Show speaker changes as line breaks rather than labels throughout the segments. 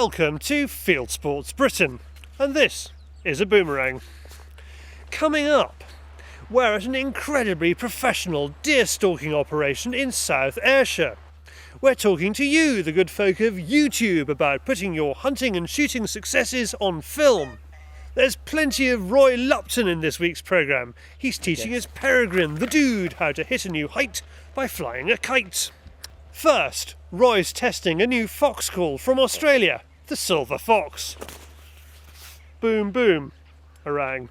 Welcome to Fieldsports Britain, and this is a boomerang. Coming up, we're at an incredibly professional deer stalking operation in South Ayrshire. We're talking to you, the good folk of YouTube, about putting your hunting and shooting successes on film. There's plenty of Roy Lupton in this week's programme. He's teaching his peregrine, the dude, how to hit a new height by flying a kite. First, Roy's testing a new fox call from Australia, the silver fox. Boom boom, orang.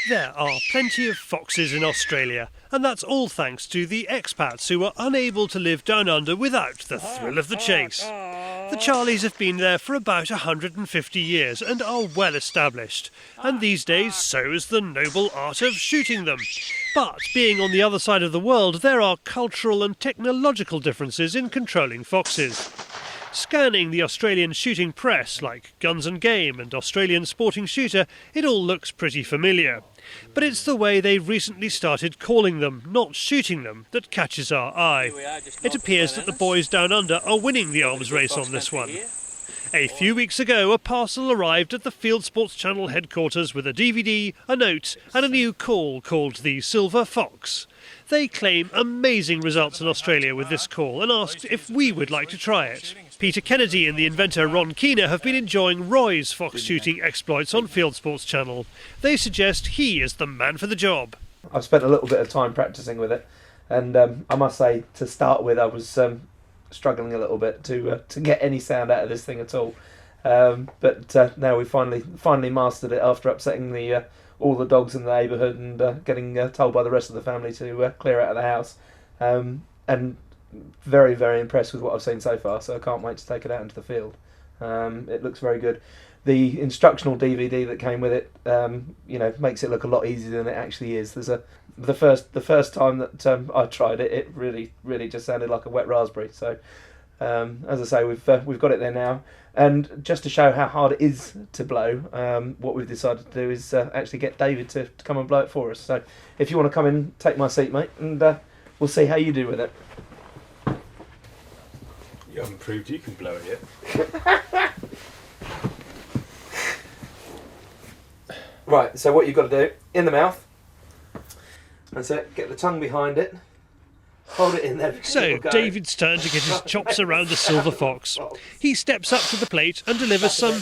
There are plenty of foxes in Australia, and that's all thanks to the expats who are unable to live down under without the thrill of the chase. The Charlies have been there for about 150 years and are well established, and these days so is the noble art of shooting them. But being on the other side of the world, there are cultural and technological differences in controlling foxes. Scanning the Australian shooting press, like Guns and Game and Australian Sporting Shooter, it all looks pretty familiar. But it's the way they've recently started calling them, not shooting them, that catches our eye. It appears that the boys down under are winning the arms race on this one. A few weeks ago, a parcel arrived at the Fieldsports Channel headquarters with a DVD, a note and a new call called the Silver Fox. They claim amazing results in Australia with this call and asked if we would like to try it. Peter Kennedy and the inventor Ron Keener have been enjoying Roy's fox shooting exploits on Fieldsports Channel. They suggest he is the man for the job.
I've spent a little bit of time practising with it, and I must say, to start with, I was struggling a little bit to get any sound out of this thing at all. But now we've finally mastered it after upsetting all the dogs in the neighbourhood and getting told by the rest of the family to clear out of the house. And very, very impressed with what I've seen so far, so I can't wait to take it out into the field. It looks very good. The instructional DVD that came with it, makes it look a lot easier than it actually is. The first time that I tried it, it really just sounded like a wet raspberry. So, as I say, we've got it there now. And just to show how hard it is to blow, what we've decided to do is actually get David to come and blow it for us. So, if you want to come in, take my seat, mate, and we'll see how you do with it.
You haven't proved you can blow it yet.
Right, so what you've got to do, in the mouth, that's it, get the tongue behind it, hold it in there.
So, David's turn to get his chops around the silver fox. He steps up to the plate and delivers some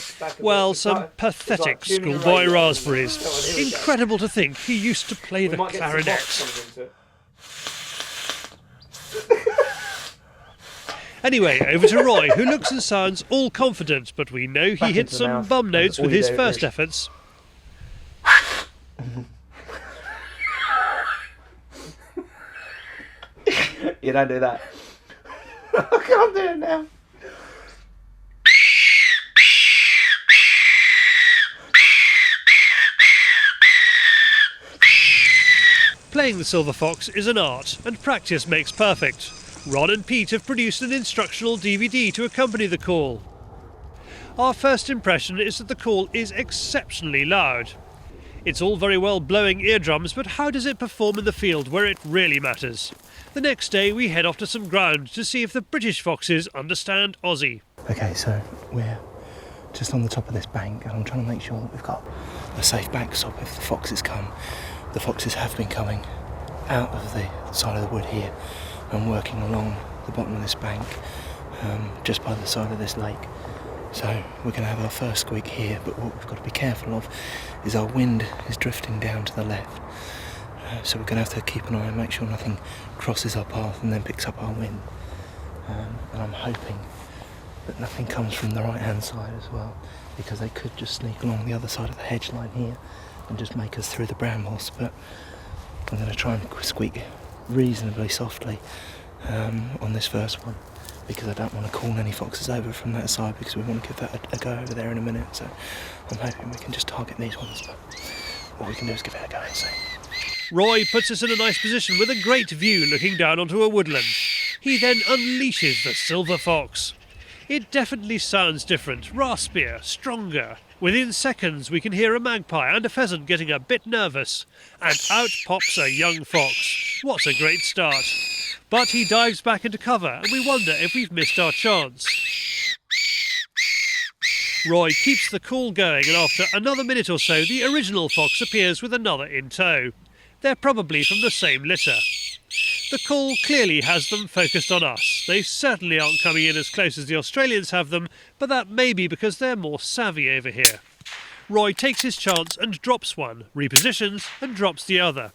pathetic schoolboy raspberries. Incredible to think he used to play the clarinet. Anyway, over to Roy, who looks and sounds all confident, but we know he hit some bum notes with his first efforts.
You don't do that. I can't do it now.
Playing the silver fox is an art, and practice makes perfect. Ron and Pete have produced an instructional DVD to accompany the call. Our first impression is that the call is exceptionally loud. It's all very well blowing eardrums, but how does it perform in the field where it really matters? The next day we head off to some ground to see if the British foxes understand Aussie.
Okay, so we're just on the top of this bank and I'm trying to make sure that we've got a safe backstop if the foxes come. The foxes have been coming out of the side of the wood here and working along the bottom of this bank, just by the side of this lake. So we're going to have our first squeak here, but what we've got to be careful of is our wind is drifting down to the left. So we're going to have to keep an eye and make sure nothing crosses our path and then picks up our wind. And I'm hoping that nothing comes from the right hand side as well, because they could just sneak along the other side of the hedge line here and just make us through the brambles. But I'm going to try and squeak reasonably softly on this first one, because I don't want to call any foxes over from that side, because we want to give that a go over there in a minute. So I'm hoping we can just target these ones, but what we can do is give it a go and see.
Roy puts us in a nice position with a great view looking down onto a woodland. He then unleashes the silver fox. It definitely sounds different, raspier, stronger. Within seconds we can hear a magpie and a pheasant getting a bit nervous. And out pops a young fox. What a great start. But he dives back into cover and we wonder if we've missed our chance. Roy keeps the call going, and after another minute or so the original fox appears with another in tow. They're probably from the same litter. The call clearly has them focused on us. They certainly aren't coming in as close as the Australians have them, but that may be because they're more savvy over here. Roy takes his chance and drops one, repositions and drops the other.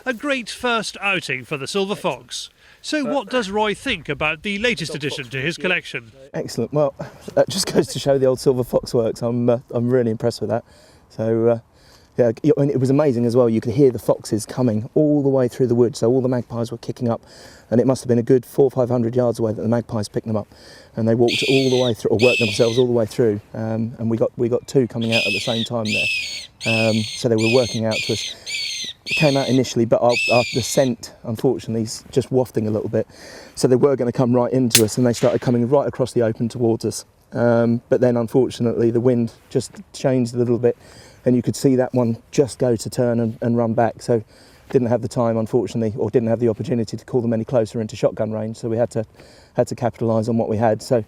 A great first outing for the silver fox. So what does Roy think about the latest addition to his collection?
Excellent. Well, that just goes to show the old silver fox works. I'm really impressed with that. So yeah, and it was amazing as well. You could hear the foxes coming all the way through the wood. So all the magpies were kicking up, and it must have been a good 400 or 500 yards away that the magpies picked them up, and they walked all the way through, or worked themselves all the way through. And we got two coming out at the same time there. So they were working out to us. It came out initially, but the scent, unfortunately, is just wafting a little bit. So they were going to come right into us, and they started coming right across the open towards us. But then, unfortunately, the wind just changed a little bit, and you could see that one just go to turn and run back. So didn't have the time, unfortunately, or didn't have the opportunity to call them any closer into shotgun range. So we had to capitalise on what we had. So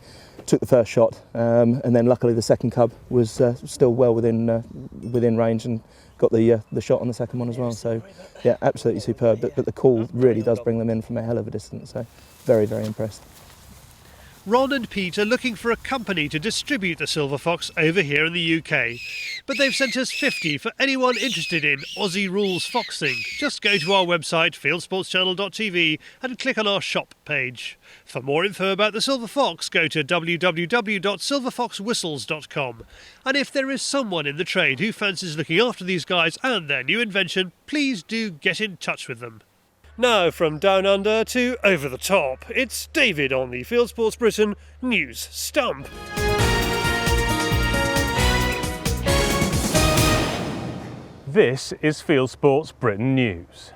took the first shot, and then luckily the second cub was still well within range and got the shot on the second one as well. So yeah, absolutely superb. But the call really does bring them in from a hell of a distance. So very, very impressed.
Ron and Pete are looking for a company to distribute the silver fox over here in the UK. But they've sent us 50 for anyone interested in Aussie rules foxing. Just go to our website, fieldsportschannel.tv, and click on our shop page. For more info about the silver fox, go to www.silverfoxwhistles.com. And if there is someone in the trade who fancies looking after these guys and their new invention, please do get in touch with them. Now from down under to over the top, it's David on the Fieldsports Britain News Stump.
This is Fieldsports Britain News.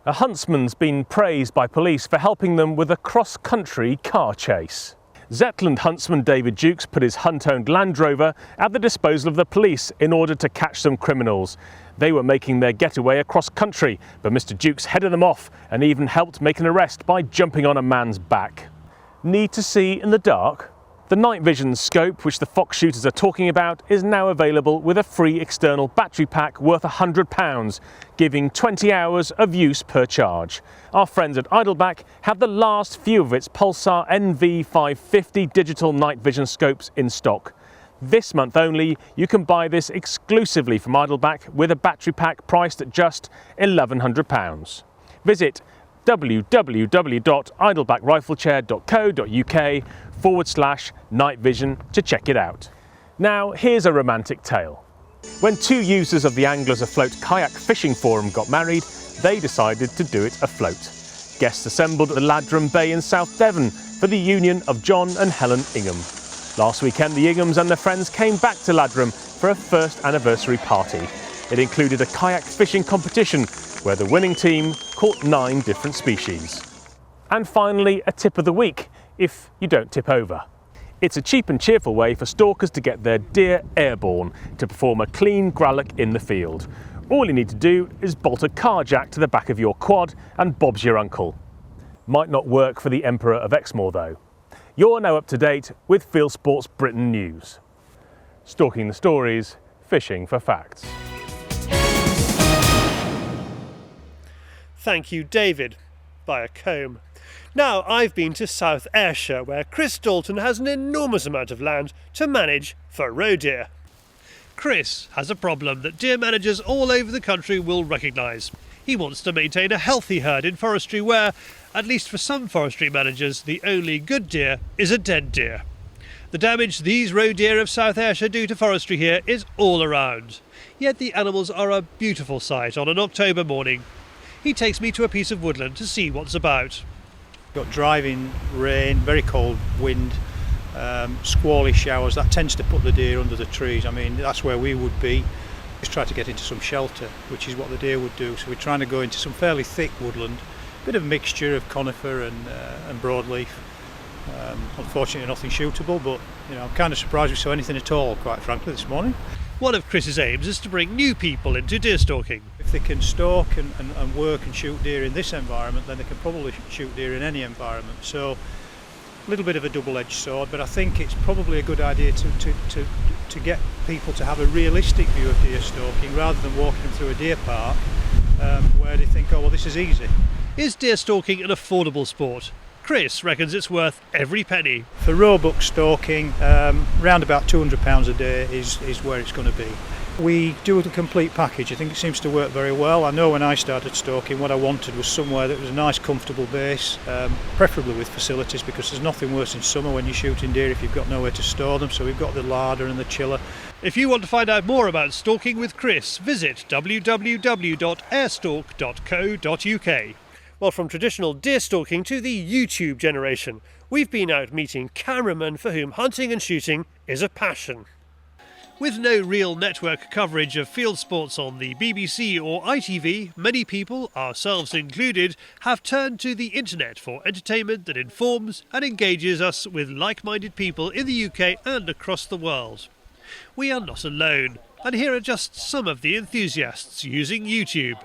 A huntsman's been praised by police for helping them with a cross-country car chase. Zetland huntsman David Jukes put his hunt-owned Land Rover at the disposal of the police in order to catch some criminals. They were making their getaway across country, but Mr. Jukes headed them off and even helped make an arrest by jumping on a man's back. Need to see in the dark? The night vision scope, which the fox shooters are talking about, is now available with a free external battery pack worth £100, giving 20 hours of use per charge. Our friends at Idleback have the last few of its Pulsar NV550 digital night vision scopes in stock. This month only, you can buy this exclusively from Idleback with a battery pack priced at just £1,100. Visit www.idlebackriflechair.co.uk/night vision to check it out. Now here's a romantic tale. When two users of the Anglers Afloat kayak fishing forum got married, they decided to do it afloat. Guests assembled at the Ladram Bay in South Devon for the union of John and Helen Ingham. Last weekend the Inghams and their friends came back to Ladram for a first anniversary party. It included a kayak fishing competition where the winning team caught 9 different species. And finally, a tip of the week, if you don't tip over. It's a cheap and cheerful way for stalkers to get their deer airborne to perform a clean gralloch in the field. All you need to do is bolt a car jack to the back of your quad and Bob's your uncle. Might not work for the Emperor of Exmoor though. You're now up to date with Fieldsports Britain News. Stalking the stories, fishing for facts.
Thank you, David, by a comb. Now I've been to South Ayrshire, where Chris Dalton has an enormous amount of land to manage for roe deer. Chris has a problem that deer managers all over the country will recognise. He wants to maintain a healthy herd in forestry where, at least for some forestry managers, the only good deer is a dead deer. The damage these roe deer of South Ayrshire do to forestry here is all around. Yet the animals are a beautiful sight on an October morning. He takes me to a piece of woodland to see what's about.
Got driving rain, very cold wind, squally showers. That tends to put the deer under the trees. I mean, that's where we would be. Just try to get into some shelter, which is what the deer would do. So we're trying to go into some fairly thick woodland, bit of a mixture of conifer and broadleaf. Unfortunately, nothing shootable, but you know, I'm kind of surprised we saw anything at all, quite frankly, this morning.
One of Chris's aims is to bring new people into deer stalking.
If they can stalk and work and shoot deer in this environment, then they can probably shoot deer in any environment. So a little bit of a double-edged sword, but I think it's probably a good idea to get people to have a realistic view of deer stalking rather than walking them through a deer park where they think, oh well, this is easy.
Is deer stalking an affordable sport? Chris reckons it's worth every penny.
For roebuck stalking, around about £200 a day is where it's going to be. We do the complete package. I think it seems to work very well. I know when I started stalking, what I wanted was somewhere that was a nice, comfortable base, preferably with facilities, because there's nothing worse in summer when you're shooting deer if you've got nowhere to store them. So we've got the larder and the chiller.
If you want to find out more about stalking with Chris, visit www.airstalk.co.uk. Well, from traditional deer stalking to the YouTube generation, we've been out meeting cameramen for whom hunting and shooting is a passion. With no real network coverage of field sports on the BBC or ITV, many people, ourselves included, have turned to the internet for entertainment that informs and engages us with like-minded people in the UK and across the world. We are not alone, and here are just some of the enthusiasts using YouTube.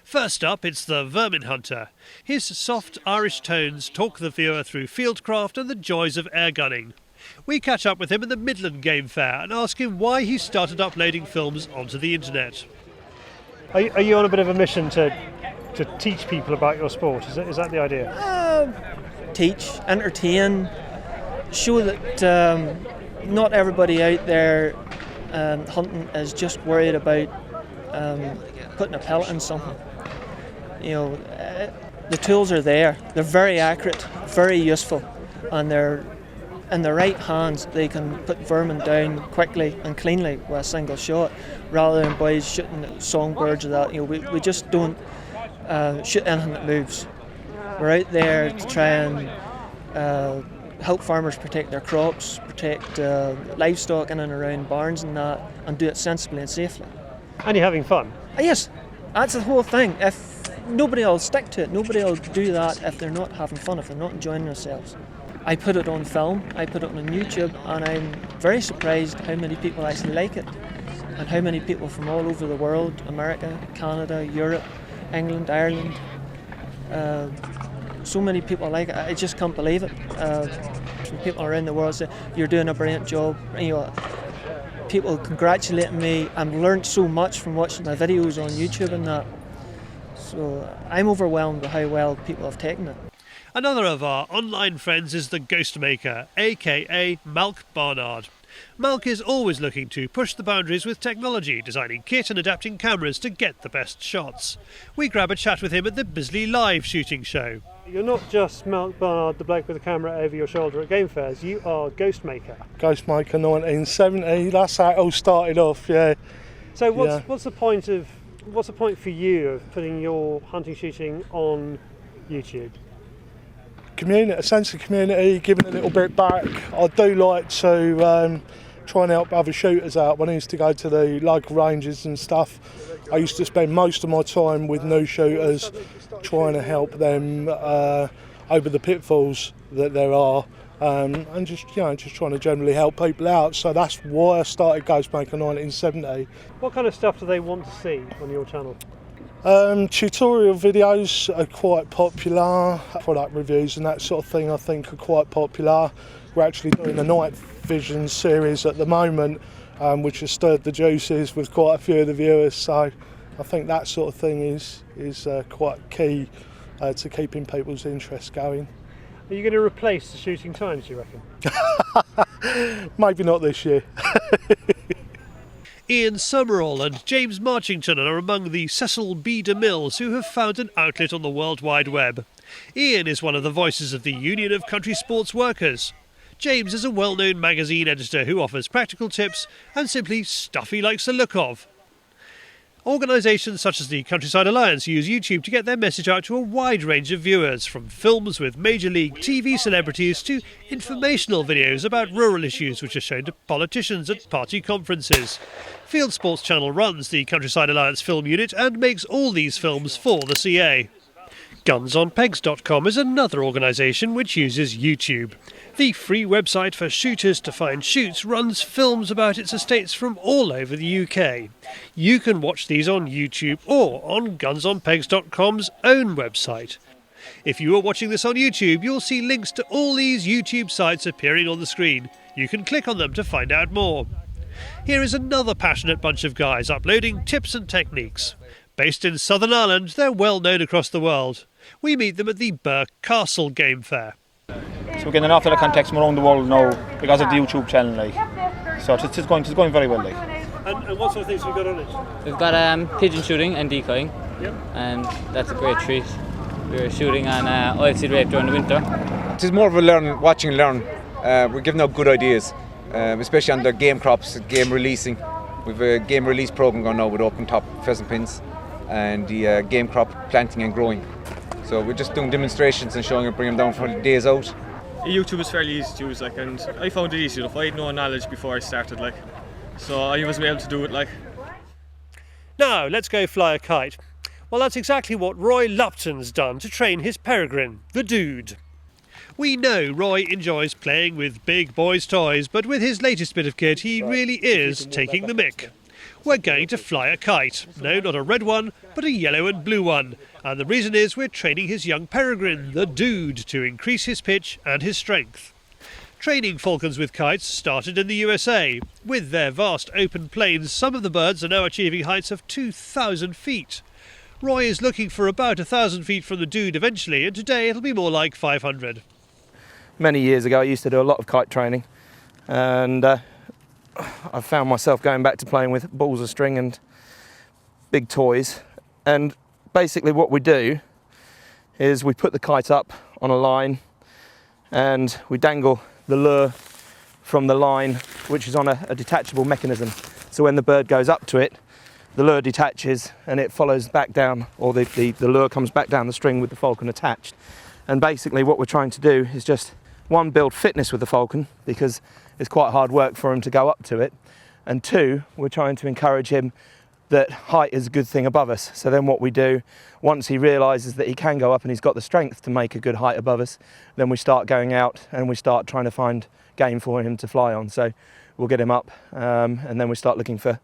First up, it's the Vermin hunter. His soft Irish tones talk the viewer through fieldcraft and the joys of airgunning. We catch up with him at the Midland Game Fair and ask him why he started uploading films onto the internet.
Are you on a bit of a mission to teach people about your sport? Is that the idea?
Teach, entertain, show that not everybody out there hunting is just worried about putting a pellet in something. You know, the tools are there. They're very accurate, very useful, and they're in the right hands. They can put vermin down quickly and cleanly with a single shot, rather than boys shooting songbirds or that. You know, we just don't shoot anything that moves. We're out there to try and help farmers protect their crops, protect livestock in and around barns and that, and do it sensibly and safely.
And you're having fun?
Yes, that's the whole thing. If nobody will stick to it, nobody will do that if they're not having fun, if they're not enjoying themselves. I put it on film, I put it on YouTube, and I'm very surprised how many people actually like it, and how many people from all over the world, America, Canada, Europe, England, Ireland, so many people like it. I just can't believe it. From people around the world say, you're doing a brilliant job. You know, people congratulating me. I've learned so much from watching my videos on YouTube and that. So I'm overwhelmed by how well people have taken it.
Another of our online friends is the Ghost Maker, aka Malc Barnard. Malc is always looking to push the boundaries with technology, designing kit and adapting cameras to get the best shots. We grab a chat with him at the Bisley Live shooting show.
You're not just Malc Barnard, the bloke with the camera over your shoulder at game fairs, you are Ghost Maker.
Ghost Maker 1970, that's how it all started off, yeah.
So what's the point for you of putting your hunting shooting on YouTube?
Community, a sense of community, giving a little bit back. I do like to try and help other shooters out. When I used to go to the local ranges and stuff, I used to spend most of my time with new shooters, trying to help them over the pitfalls that there are, and just trying to generally help people out. So that's why I started Ghostmaker 1970.
What kind of stuff do they want to see on your channel?
Tutorial videos are quite popular, product reviews and that sort of thing I think are quite popular. We're actually doing a night vision series at the moment, which has stirred the juices with quite a few of the viewers, so I think that sort of thing is quite key to keeping people's interest going.
Are you going to replace the shooting times, do you reckon?
Maybe not this year.
Ian Summerall and James Marchington are among the Cecil B. DeMilles who have found an outlet on the World Wide Web. Ian is one of the voices of the Union of Country Sports Workers. James is a well-known magazine editor who offers practical tips and simply stuff he likes the look of. Organisations such as the Countryside Alliance use YouTube to get their message out to a wide range of viewers, from films with Major League TV celebrities to informational videos about rural issues which are shown to politicians at party conferences. Fieldsports Channel runs the Countryside Alliance film unit and makes all these films for the CA. GunsOnPegs.com is another organisation which uses YouTube. The free website for shooters to find shoots runs films about its estates from all over the UK. You can watch these on YouTube or on gunsonpegs.com's own website. If you are watching this on YouTube, you'll see links to all these YouTube sites appearing on the screen. You can click on them to find out more. Here is another passionate bunch of guys uploading tips and techniques. Based in Southern Ireland, they're well known across the world. We meet them at the Burke Castle Game Fair.
So we're getting an awful lot of contacts from around the world now because of the YouTube channel, like. So it's going very well, like.
And what sort of things have we got on it?
We've got pigeon shooting and decoying, and that's a great treat. We're shooting on oilseed rape during the winter.
It's more of a watch and learn. We're giving out good ideas, especially on the game crops, game releasing. We've a game release program going now with open top pheasant pins and the game crop planting and growing. So we're just doing demonstrations and showing and bringing them down for the days out.
YouTube is fairly easy to use, like, and I found it easy enough. I had no knowledge before I started, like, so I was able to do it, like.
Now, let's go fly a kite. Well, that's exactly what Roy Lupton's done to train his peregrine, the Dude. We know Roy enjoys playing with big boys' toys, but with his latest bit of kit, he really is taking the mick. We're going to fly a kite. No, not a red one, but a yellow and blue one. And the reason is we're training his young peregrine, the Dude, to increase his pitch and his strength. Training falcons with kites started in the USA. With their vast open plains, some of the birds are now achieving heights of 2,000 feet. Roy is looking for about 1,000 feet from the Dude eventually, and today it'll be more like 500.
Many years ago I used to do a lot of kite training, and I found myself going back to playing with balls of string and big toys. And basically what we do is we put the kite up on a line and we dangle the lure from the line, which is on a detachable mechanism. So when the bird goes up to it, the lure detaches and it follows back down, or the lure comes back down the string with the falcon attached. And basically what we're trying to do is just, one, build fitness with the falcon, because it's quite hard work for him to go up to it, and two, we're trying to encourage him that height is a good thing above us. So then what we do, once he realises that he can go up and he's got the strength to make a good height above us, then we start going out and we start trying to find game for him to fly on. So we'll get him up and then we start looking for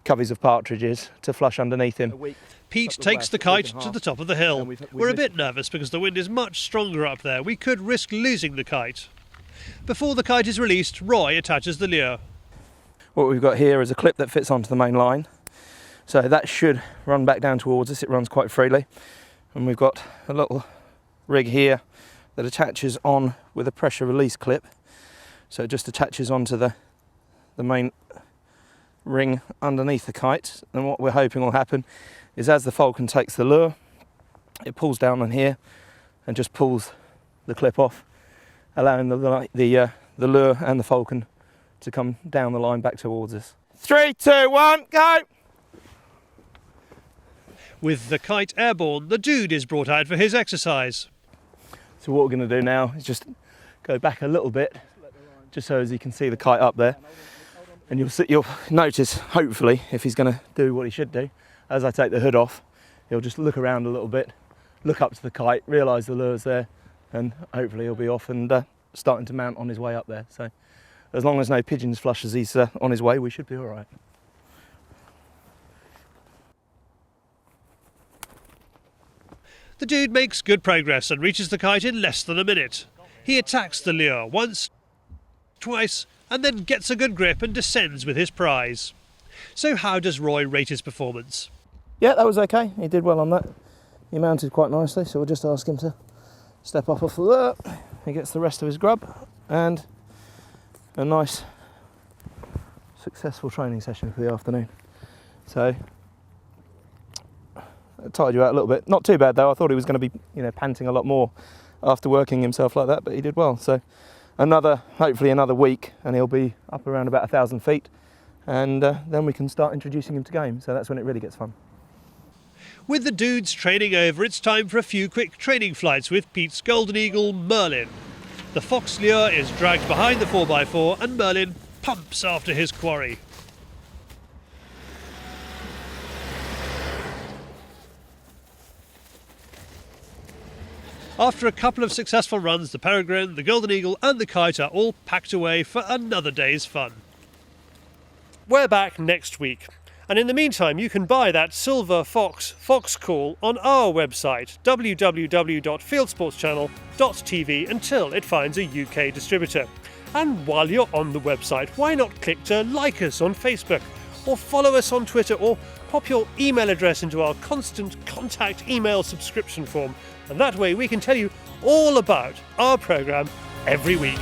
coveys of partridges to flush underneath him.
Pete takes the kite to the top of the hill. We're a bit nervous because the wind is much stronger up there. We could risk losing the kite. Before the kite is released, Roy attaches the lure.
What we've got here is a clip that fits onto the main line. So that should run back down towards us. It runs quite freely. And we've got a little rig here that attaches on with a pressure release clip. So it just attaches onto the main ring underneath the kite. And what we're hoping will happen is as the falcon takes the lure, it pulls down on here and just pulls the clip off, allowing the lure and the falcon to come down the line back towards us. 3, 2, 1, go!
With the kite airborne, the Dude is brought out for his exercise.
So what we're going to do now is just go back a little bit, just so as you can see the kite up there. And you'll notice, hopefully, if he's going to do what he should do, as I take the hood off, he'll just look around a little bit, look up to the kite, realise the lure's there, and hopefully he'll be off and starting to mount on his way up there. So as long as no pigeons flush as he's on his way, we should be all right.
The Dude makes good progress and reaches the kite in less than a minute. He attacks the lure once, twice, and then gets a good grip and descends with his prize. So how does Roy rate his performance?
Yeah, that was okay. He did well on that. He mounted quite nicely, so we'll just ask him to step off the lure. He gets the rest of his grub and a nice successful training session for the afternoon. So I tired you out a little bit. Not too bad though. I thought he was going to be, panting a lot more after working himself like that, but he did well. So hopefully another week, and he'll be up around about 1,000 feet, and then we can start introducing him to game. So that's when it really gets fun.
With the Dude's training over, it's time for a few quick training flights with Pete's golden eagle, Merlin. The fox lure is dragged behind the 4x4 and Merlin pumps after his quarry. After a couple of successful runs, the peregrine, the golden eagle and the kite are all packed away for another day's fun. We're back next week, and in the meantime you can buy that silver fox call on our website www.fieldsportschannel.tv until it finds a UK distributor. And while you're on the website, why not click to like us on Facebook, or follow us on Twitter, or pop your email address into our constant contact email subscription form, and that way we can tell you all about our programme every week.